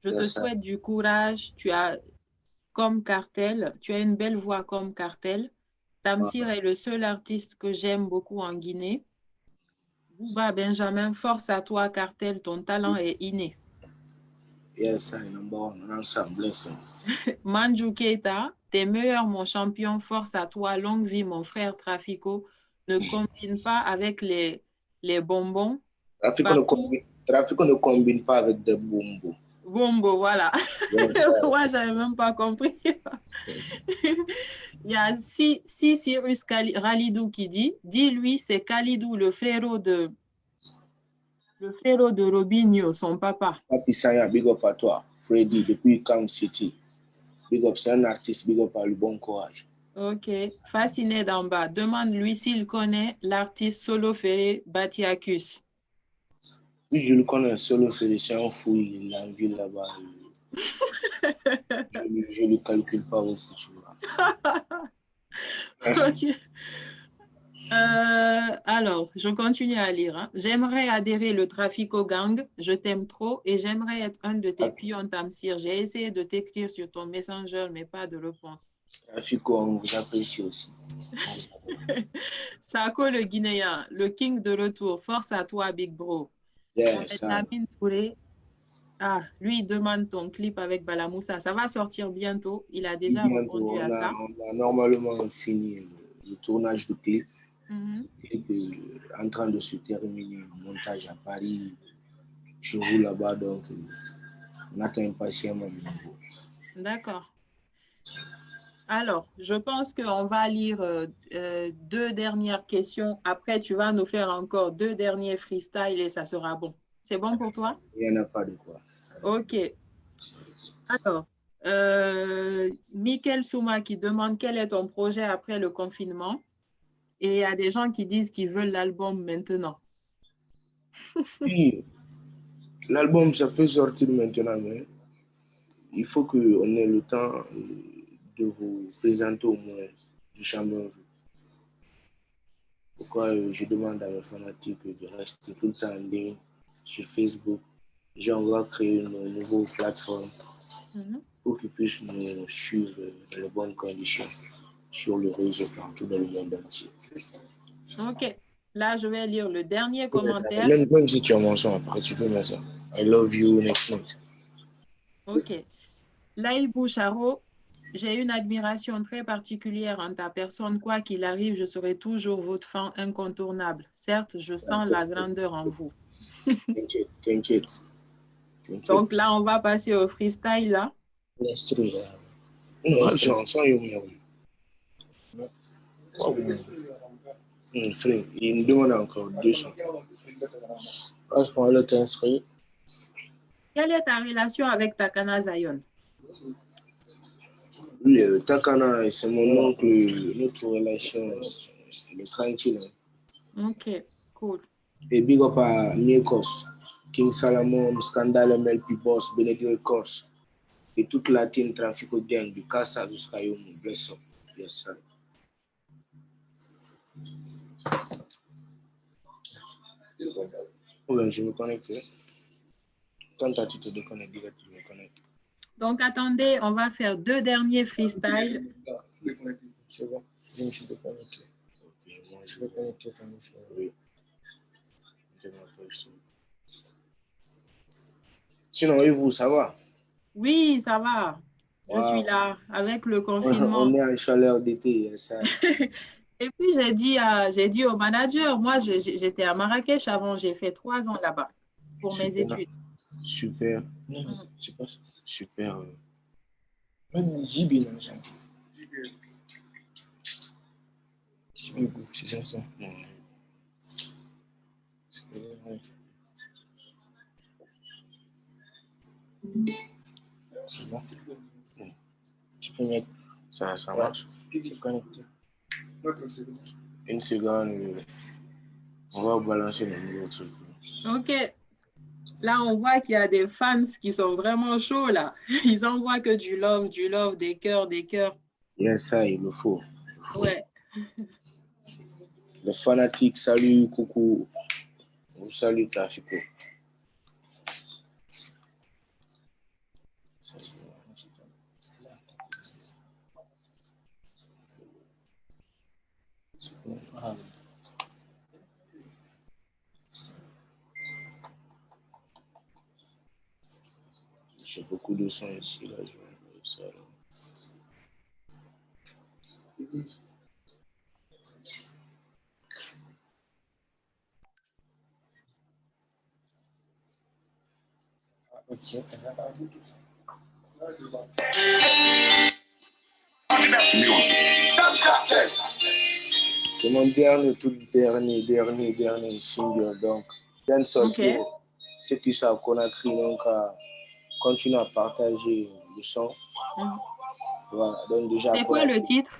Je te souhaite du courage. Tu as comme Cartel, tu as une belle voix comme Cartel. Tamsir est le seul artiste que j'aime beaucoup en Guinée. Bouba Benjamin, force à toi, Cartel, ton talent est inné.
Yes, I number one. Ensemble,
Manju Keita, t'es meilleur, mon champion, force à toi, longue vie, mon frère Trafico. Ne combine pas avec les bonbons.
Trafico ne combine pas avec des bonbons.
Bombo, voilà. Moi, j'avais même pas compris. Il y a Cyrus Ralidou qui dit, dis-lui, c'est Khalidou, le frérot de Robinho, son papa.
Patisaya, big up à toi. Freddy, depuis Camp City. Big up, c'est un artiste, big up à lui, bon courage.
Ok. Fasciné d'en bas. Demande-lui s'il connaît l'artiste Solo Ferré Batiacus.
Oui, je le connais. Solo Ferré, c'est un fou, il a une ville là-bas. Je ne le calcule pas beaucoup, tu vois.
Ok. Alors, je continue à lire. Hein. J'aimerais adhérer le trafic au gang. Je t'aime trop et j'aimerais être un de tes pions, Tamsir. J'ai essayé de t'écrire sur ton messenger, mais pas de réponse.
Trafico, on vous apprécie aussi.
Sako le Guinéen, le king de retour. Force à toi, Big Bro.
Yes,
Lamine Touré. Ah, lui, il demande ton clip avec Balamoussa. Ça va sortir bientôt. Il a déjà répondu à ça.
On a normalement fini le tournage du clip. Le clip est en train de se terminer. Le montage à Paris. Je roule là-bas, donc on attend impatiemment le niveau.
D'accord. Alors, je pense qu'on va lire deux dernières questions. Après, tu vas nous faire encore deux derniers freestyles et ça sera bon. C'est bon pour toi?
Il n'y en a pas de quoi.
Ok. Alors, Michael Souma qui demande quel est ton projet après le confinement. Et il y a des gens qui disent qu'ils veulent l'album maintenant.
Puis, l'album, ça peut sortir maintenant, mais il faut qu'on ait le temps de vous présenter au moins du chambre. Pourquoi je demande à mes fanatiques de rester tout le temps en ligne sur Facebook. Déjà, on va créer une nouvelle plateforme pour qu'ils puissent nous suivre dans les bonnes conditions sur le réseau partout dans le monde entier.
Ok. Là, je vais lire le dernier commentaire.
Même si tu as mon son après, tu peux mettre ça. I love you next month.
Ok. Laïl Boucharo, j'ai une admiration très particulière en ta personne. Quoi qu'il arrive, je serai toujours votre fan incontournable. Certes, je sens la grandeur en vous.
T'inquiète.
Donc là, on va passer au freestyle là.
Non, chanson, frère, il me demande encore 200. Je prends le t'instruit.
Quelle est ta relation avec Takana Zion?
Oui, Takana, c'est mon oncle. Notre relation est tranquille.
Ok, cool.
Et big up à Mikos, King Salomon, Scandal, MLP Boss, Benedict Records. Et toute la team Trafico Gang, du Casa jusqu'à Yom, bless up. Yes, sir. Ouais, je me connecte. Quand tu te déconnectes, direct, je me connecte.
Donc, attendez, on va faire 2 derniers freestyles.
C'est bon, je me suis déconnecté. Ok, moi, je vais connecter ton micro. Oui. Sinon, et vous, ça va?
Oui, ça va. Je suis là avec le confinement.
On est en chaleur d'été, ça.
Et puis, j'ai dit au manager, moi, j'étais à Marrakech avant, j'ai fait 3 ans là-bas pour mes études.
Super. C'est pas ça. Super. JB, c'est ça. C'est bon. Tu peux mettre ça marche. Tu connecté. Une seconde, on va balancer le nouveau truc.
Ok. Là, on voit qu'il y a des fans qui sont vraiment chauds là. Ils envoient que du love, des cœurs, des cœurs.
Yes, ça, il me faut.
Ouais.
Les fanatiques, salut, coucou. Salut, Trafico. J'ai beaucoup de sons ici, là, je vais envoyer ça. Là. C'est mon tout dernier single, donc Dancehall Hero. Ceux qui savent Conakry, donc continuer à partager le son. Voilà, donc déjà.
C'est quoi le titre?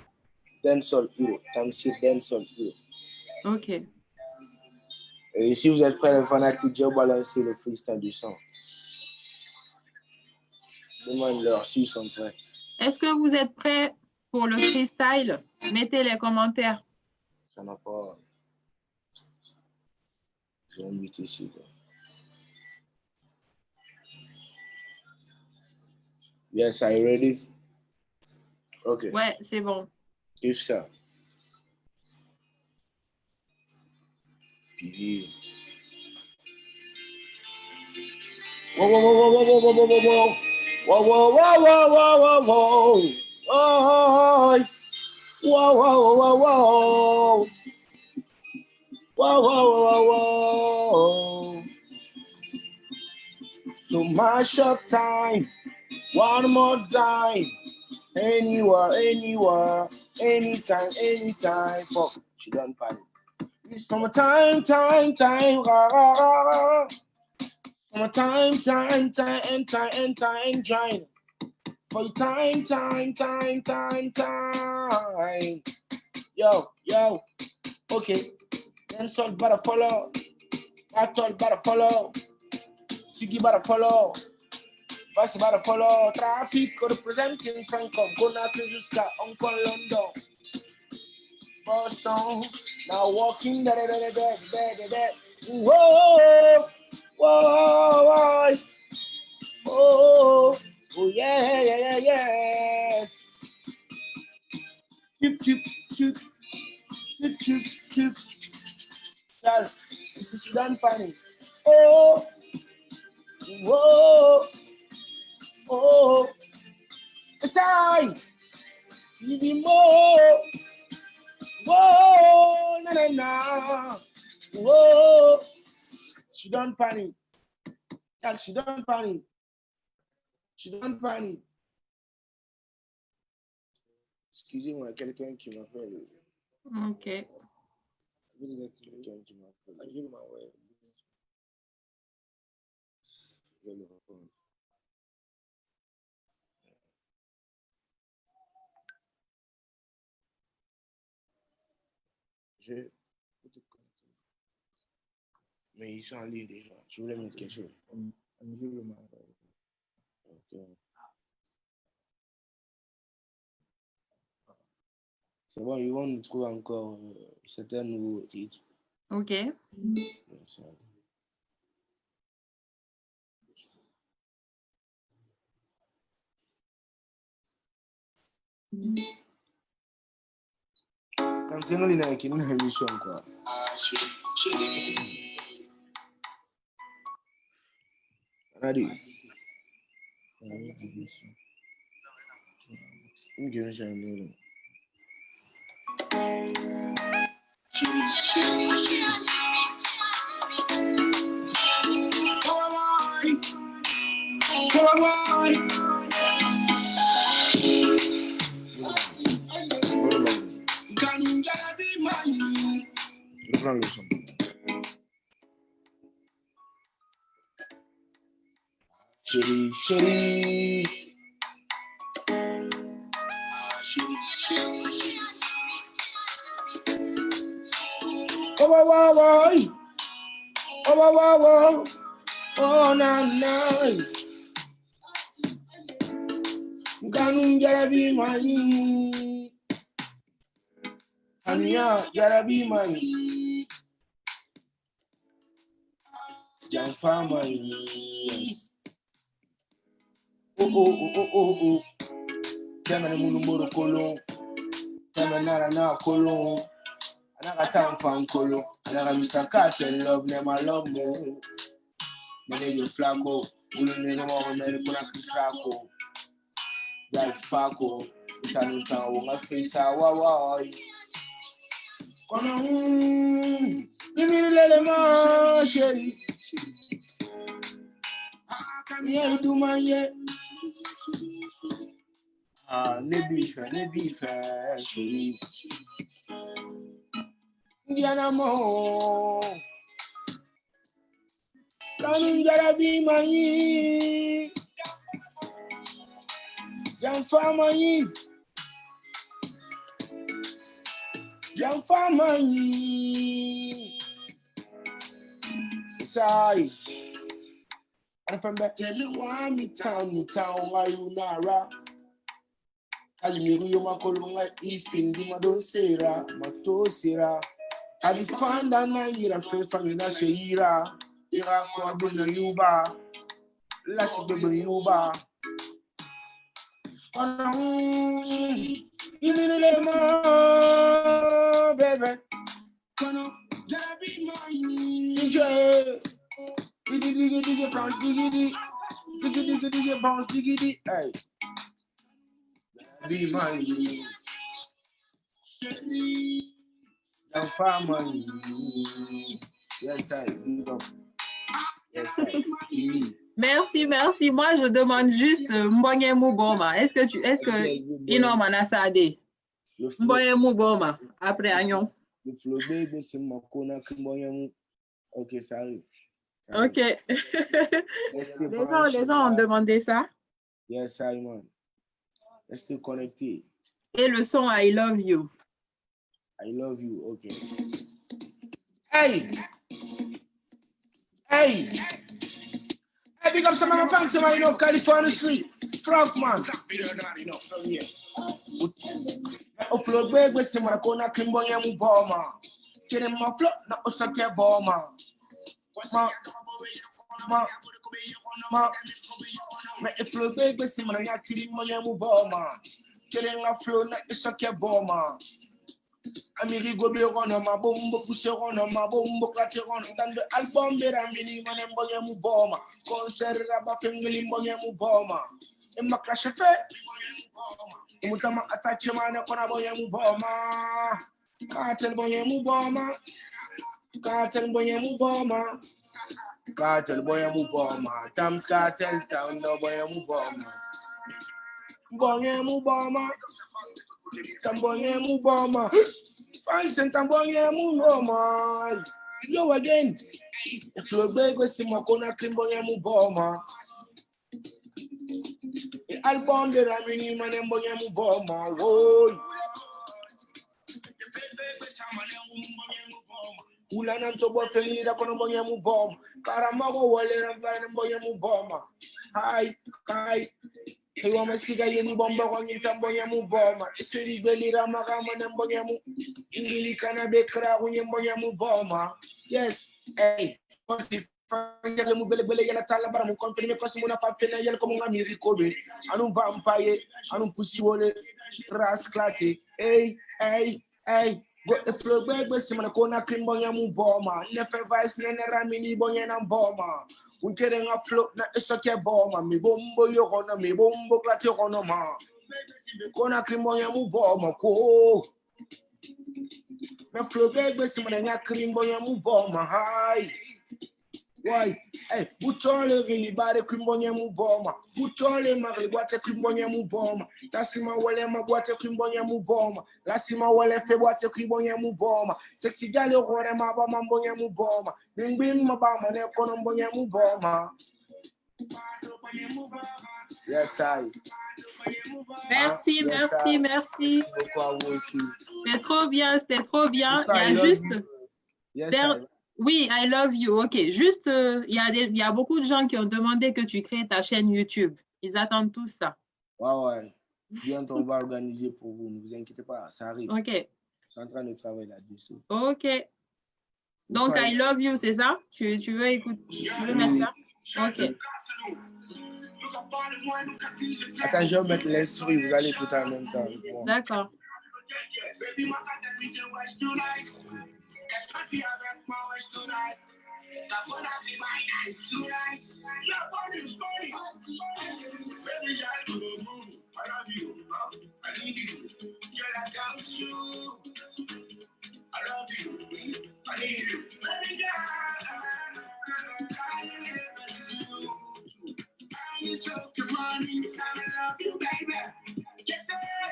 Dancehall Hero, Dancehall Hero.
Ok.
Et si vous êtes prêts, les fanatiques, j'ai balancé le freestyle du son. Demande-leur s'ils sont prêts.
Est-ce que vous êtes prêts pour le freestyle? Mettez les commentaires.
Ça n'a pas. J'ai un but ici. Quoi. Yes, are you ready? Ok.
Ouais, c'est bon.
Kiffe ça. Puis. Wow, wow, wow, wow, wow, wow, wow, wow, wow. Wow, wow, wow, wow, wow, wow, wow. Oh, wow, wow, wow, wow. Wow, wow, wow, wow. So mash up time. One more time. Anywhere, anytime. Fuck, she done panic. It's summertime, time. Rah, rah, rah, rah. Summertime, time, join. For your time. Yo, okay. Dancehall better follow. Atol better follow. Sigi better follow. Voice better follow. Trafic representing Franco. Gonate jusqu'à Hong Kong, London. Boston. Now walking there. Whoa. Whoa. Oh, yes. Chip. Girl, this is done funny. Oh. It's I. You need more. Whoa, na. Whoa. She done panic. Girl, she done panic. Excusez-moi, quelqu'un qui m'appelle.
Ok.
Quelqu'un qui m'appelle. Je vais le répondre. Mais ils sont en ligne déjà. Je voulais mettre quelque chose. Je le m'envoie. Ok. C'est bon, ils vont nous trouver encore certains nouveaux titres.
Ok.
Quand c'est nous, il y a une émission, quoi. Allez. Une gueule, Chérie. Oh, nice. Ganun jarabi mani. Anya jarabi mani. Janfa mani. Oh. Tema munu muru kolon. Tema na kolon. Another time fan color. Another Mr. Cartel love never love more. Mane yo flaco. Ulu nene mo mene kuna kitrako. Black Faco. Itanuta wonga face wa. Kono Nimi lele ma chérie. Kanye du manye. Ne bife chérie. Indiana mo. Kanu jarabi mani. Janfa mani. Sai. And from that tell me why me town why you nara. Alimiru yo makolunga ifindi madosera matosera. Alifanda na ira fefa mina seira. Ira kwa buna yuba. Lasi bebe yuba. Give me the lemon, baby. Kono jarabi mani. Enjoy. Diggy bounce, diggy bounce, diggy. Hey. Be money. And family. Yes, I do. Yes, I do.
Merci. Moi, je demande juste Mbonye Muboma. Est-ce que Inom Anasade? Mbonye Muboma. Après Agnon.
Le flow baby, c'est mon kona Mbonye. Ok, ça arrive.
Ok. Les gens ont demandé ça.
Yes, I man. Restez connectés.
Et le son I love you.
I love you, ok. Hey!
Hey, hey, big up some of my fans, you know, California Street. Frog man. Upload big with some of the Kimboya Muboma. Get him my float, not Osaka Boma. Upload big with some of the Kimboya Muboma. Get him my float, not Osaka Boma. Amiri go be on ma bombo push on ma bombo clutch on dan the album be ramini manem boye mu boma concert raba fengeli boye mu boma e makashe fe mutama attache man kona boye mu boma cartel boye mu boma cartel boye mu boma cartel boye mu boma Tams cartel town no boye mu boma tamboye mu boma Fans and tamboye mu boma yo again if you beg with some kona kimboye mu boma the album the ramini manem boye mu boma oh ulana to bo feli da kono boye mu boma karamago wale ran boye mu boma hi Hey, wa masiga yeni bomba kwa nyitambonya mu boma. Isiri belira magama nembonya mu. Ingili kana bekra kunyembonya mu boma. Yes, hey. Kosi fangele mu bele yela tala bara mu confirme kosi mu na fa fena yela ko mu ngamiri ko be. Anu vampaye, anu pusi wole ras klate. Hey. Go the flow bebe simana kona kimbonya mu boma. Nefe vice nene ramini bonya na boma. Unkere nga float na esoke boma mi bombo yo kono mi bombo klate kono ma kona krimbonya mu boma ko na float bebe simana nga krimbonya mu boma hai why hey utole gini bare krimbonya mu boma utole magli boate krimbonya mu boma tasima wale magwate krimbonya mu boma lasima wale fe boate krimbonya mu boma sexy gale gore maba mambonya mu boma bimbim mabama ne kono mbonya mu boma yes I
merci
merci beaucoup à vous aussi
c'était trop bien il y a juste oui, I love you. Ok, juste, il y a beaucoup de gens qui ont demandé que tu crées ta chaîne YouTube. Ils attendent tout ça.
Ouais. Bientôt, on va organiser pour vous. Ne vous inquiétez pas, ça arrive.
Ok.
Je suis en train de travailler là-dessus.
Ok. Donc, I love you, c'est ça? Tu veux écouter? Tu veux mettre ça? Ok.
Attends, je vais mettre les souris. Vous allez écouter en même temps.
D'accord.
That's what you have at my wish tonight. That's gonna be my night tonight. Your body is funny. Baby, I love you. I need you. Girl, I got you. I love you. I need you. Baby, I need to your money. I love you, baby. Yes, sir. I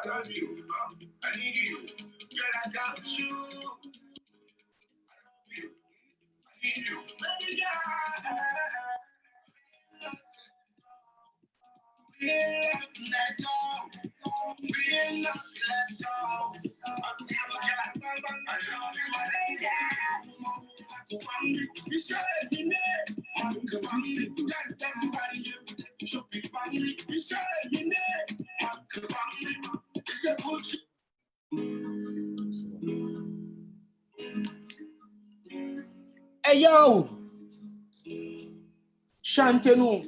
love you. I need you. Girl, I got you. Hey yo, chantez-nous,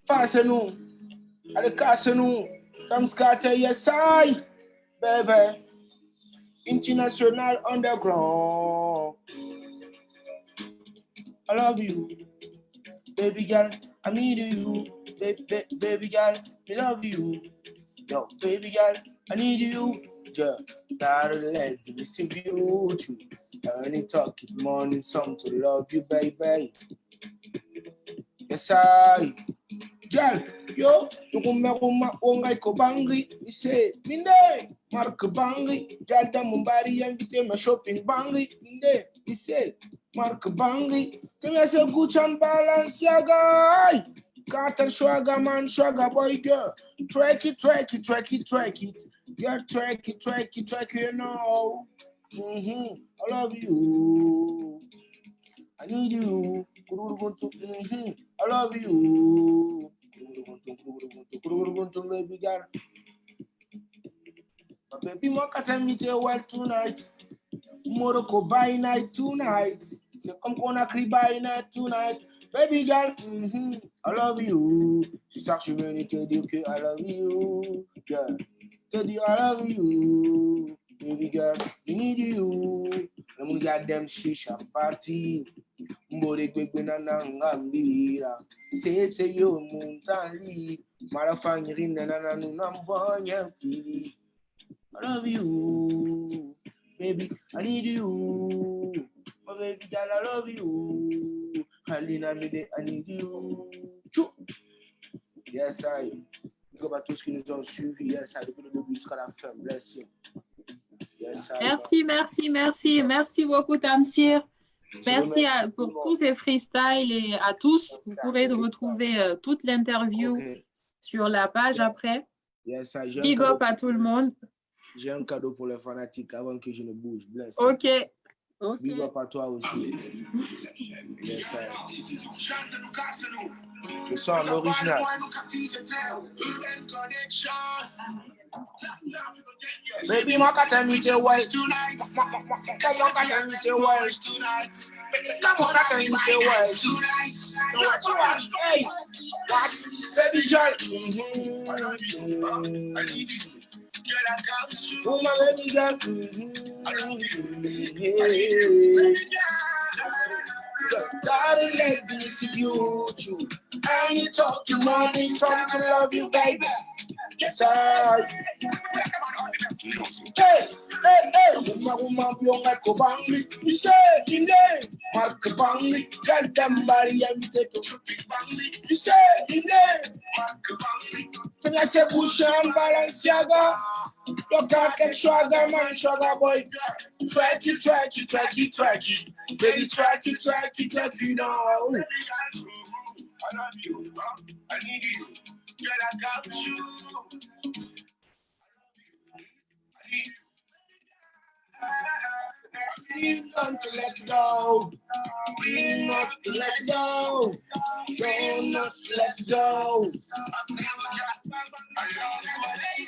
fassez-nous, allez cassez-nous, Tams Cartel, yes I, baby, international underground. I love you, baby girl, I need you, baby girl, I love you, yo, baby girl, I need you, girl, gotta let me see you too. Earning talk it morning song to love you, baby. Yes, I Girl, yo, Ruma Ongai Kobangri, he say, Minde, Mark Bangri, Jalda Mumbari, invite my shopping Bangri, Minde, he say, Mark Bangri, say me say good and balance, yaga, Carter Sugar man, Sugar boy, girl, track it, track it, track it, track it, girl, track it, track it, track it, you know. I love you. I need you. I love you. Baby girl. My baby Moka tell me to well tonight. Morocco by night tonight. Say come gonna cry by night tonight. Baby girl, I love you. She starts to really tell you, okay, I love you. Girl, tell you I love you. Baby girl, we need you. I'm gonna get them shisha party. Mbore gwegwe na ngambira. Say yo muntali. Marafanya rinda na nunambonya pili. I love you, baby. I need you, my baby girl. I love you. Halina Mide, I need you. Chou. Yes, I. Go back to ce qui nous ont suivi. Yes, I. Depuis le début jusqu'à la fin. Bless you. Yes, I.
Merci beaucoup, Tamsir. Merci pour tous ces freestyles et à tous. Vous pourrez retrouver toute l'interview sur la page après.
Yes,
Big up à tout le monde.
J'ai un cadeau pour les fanatiques avant que je ne bouge. Bless.
Ok.
Big up à toi aussi. Yes, sir. Le son en original. Baby, my cat and me tell why tonight. Come on, cat and me tell why tonight. Come on, cat and me tell why tonight. What you want? Hey, what? Baby, girl. I need you. Girl, I got you. Oh, my baby girl. I love you. Darling, let me see you too. I ain't talking money, something to love you, baby. Yes, I. Hey, woman, young like Kobangli. You say, in name, Mark Bangli. Girl, them body, and you take a shopping Bangli. You say, in name, Mark Bangli. So I say, Bush and Balenciaga. You can't get sugar, man, sugar boy. Track it. Baby, track it now. I love you, I need you. Girl, I got you. We want to let go. We not to let go. Don't not let go.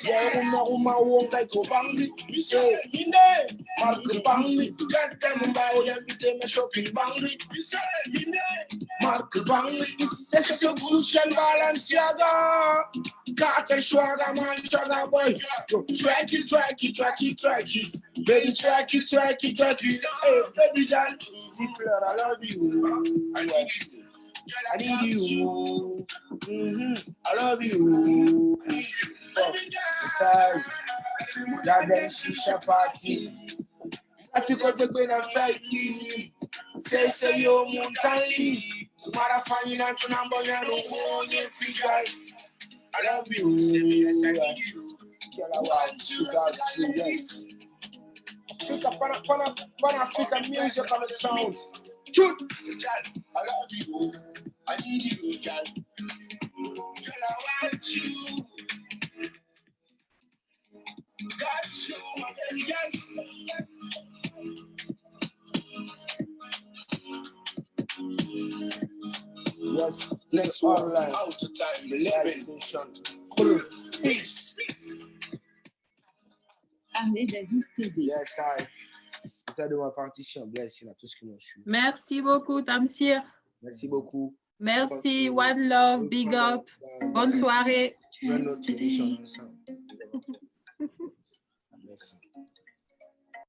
Yeah, uma won't like Kobangli. You say, in there, Mark Bangli. Get them by every day, my shopping Bangli. You say, in there, Mark Bangli. This is such a Gucci and Balenciaga. Carter Sugar man, Sugar boy. Track it. Baby, track it. Hey, baby, John. Stifler, I love you. I need you. I love you. Sorry. That them shisha party. I think I'm going to fight you. Say yo Montali. Sumara fani na tunambonya rungu girl. I love you. Yes, I need you. Girl, I want you. Got you. Yes. Pan-African music on the sound. Shoot. Girl, I love you. I need you, girl. Girl, I want you. Got you, my baby girl. Yes, next online. Out of time, the living station. Peace.
David TV.
Yes, I. C'était de ma partition. Bless you, tout ce que nous suit.
Merci beaucoup, Tamsir.
Merci beaucoup.
Merci, one love, big up. Bonne soirée.
Notre émission ensemble.